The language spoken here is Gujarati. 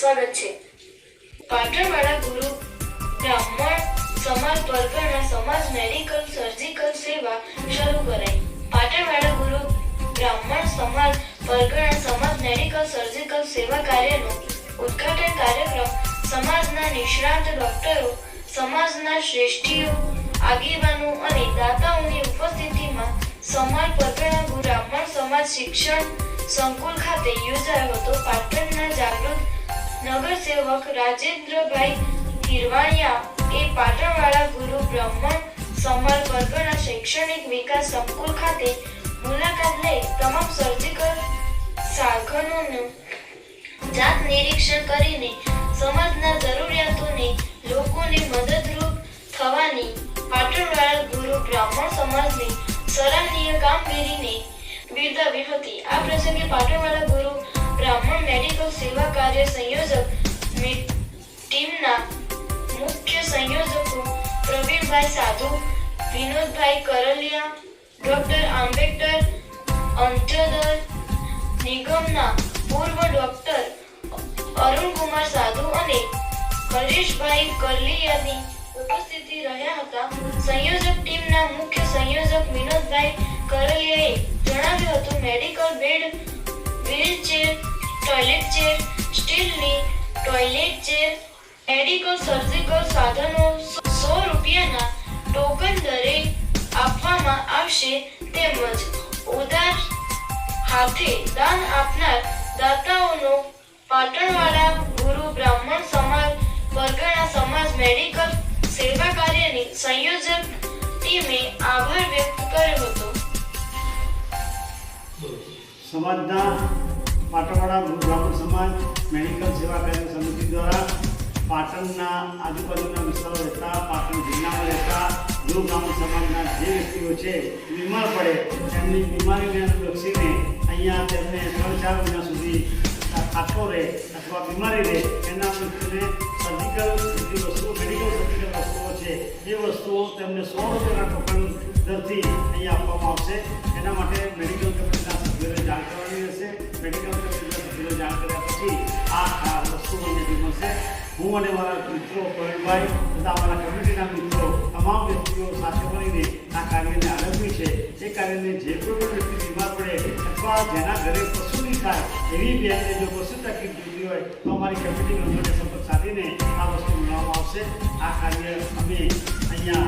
સ્વાગત છે। પાટણવાળા ગુરુ બ્રાહ્મણ સમાજ પરગણા સમાજ મેડિકલ સર્જિકલ સેવા શરૂ કરાઈ। પાટણવાળા ગુરુ બ્રાહ્મણ સમાજ પરગણા સમાજ મેડિકલ સર્જિકલ સેવા કાર્યનો ઉદ્ઘાટન કાર્યક્રમ સમાજના નિષ્ણાત ડોક્ટરો, સમાજના શ્રેષ્ઠીઓ, આગેવાનો અને દાતાઓની ઉપસ્થિતિમાં સમાજ પરગણા ગુરુ બ્રાહ્મણ સમાજ શિક્ષણ સંકુલ ખાતે યોજાયો હતો। પાટણના જાગૃત નગરસેવક રાજેન્દ્રભાઈ હિરવાણિયા એ પાટણવાળા ગુરુ બ્રાહ્મણ સમાજ પરગણા શૈક્ષણિક વિકાસ સંકુલ ખાતે મુલાકાત લઈ તમામ સર્જિકલ સાધનોનું જાત નિરીક્ષણ કરીને સમાજના જરૂરિયાતોને લોકોને મદદરૂપ થવાની પાટણવાળા ગુરુ બ્રાહ્મણ સમાજની સરાહનીય કામગીરીને બિરદાવી હતી। આ પ્રસંગે પાટણવાળા ગુરુ બ્રાહ્મણ મેડિકલ સેવા કાર્ય સંયોજક ટીમના મુખ્ય સંયોજકો પ્રવીણભાઈ સાધુ, વિનોદભાઈ કરલિયા, ડોક્ટર આંબેડકર અંત્યોદય નિગમના પૂર્વ ડોક્ટર અરુણકુમાર સાધુ અને હરીશભાઈ કરલિયાની ઉપસ્થિતિ રહ્યા હતા। સંયોજક ટીમના મુખ્ય સંયોજક વિનોદભાઈ કરલિયાએ જણાવ્યું હતું, medical bed, wheelchair, toilet chair, સ્ટીલની ટોયલેટ ચેર, મેડિકલ સર્જિકલ સાધનો 100 રૂપિયાના ટોકન દરે આપવામાં આવશે તેમજ ઉદાર હાથે દાન આપનાર દાતાઓનો પાટણવાળા ગુરુ બ્રાહ્મણ સમાજ પરગણા સમાજ મેડિકલ સેવા કાર્યની સંયોજક ટીમે આભાર વ્યક્ત કર્યો હતો। સમાજના પાટણવાળા ગુરુ બ્રાહ્મણ સમાજ મેડિકલ સેવા કાર્ય સમિતિ દ્વારા પાટણના આજુબાજુના વિસ્તારો રહેતા, પાટણ જિલ્લામાં રહેતા ગુરુ બ્રાહ્મણ સમાજના જે વ્યક્તિઓ છે બીમાર પડે તેમની બીમારીને અનુલક્ષીને અહીંયા તેમને 3-4 મહિના સુધી ખાટલો રહે અથવા બીમારી રહે એના વ્યક્તિને સર્જિકલ જેટલી વસ્તુઓ મેડિકલ સર્જિકલ વસ્તુઓ છે એ વસ્તુઓ તેમને 100 રૂપિયાના ટોકન દરથી અહીંયા આપવામાં આવશે। એના માટે મેડિકલ કમિટીના સભ્યોને જાણ કરવાની રહેશે। મેડિકલ કમિટીના સભ્યોને જાણ કર્યા પછી આ વસ્તુ અહીંયાથી મળશે। હું અને મારા મિત્રો પ્રવીણભાઈ તથા અમારા કમિટીના મિત્રો તમામ વ્યક્તિઓ સાથે મળીને આ કાર્યને આરંભ્યું છે। એ કાર્યને જે કોઈ પણ વ્યક્તિ બીમાર પડે અથવા જેના ઘરે પશુની થાય એવી બેનને જો પશુ તકલીફ જોઈતી હોય તો અમારી કમિટી મેમ્બરને સંપર્ક સાધીને આ વસ્તુ બનાવવામાં આવશે। આ કાર્ય અમે અહીંયા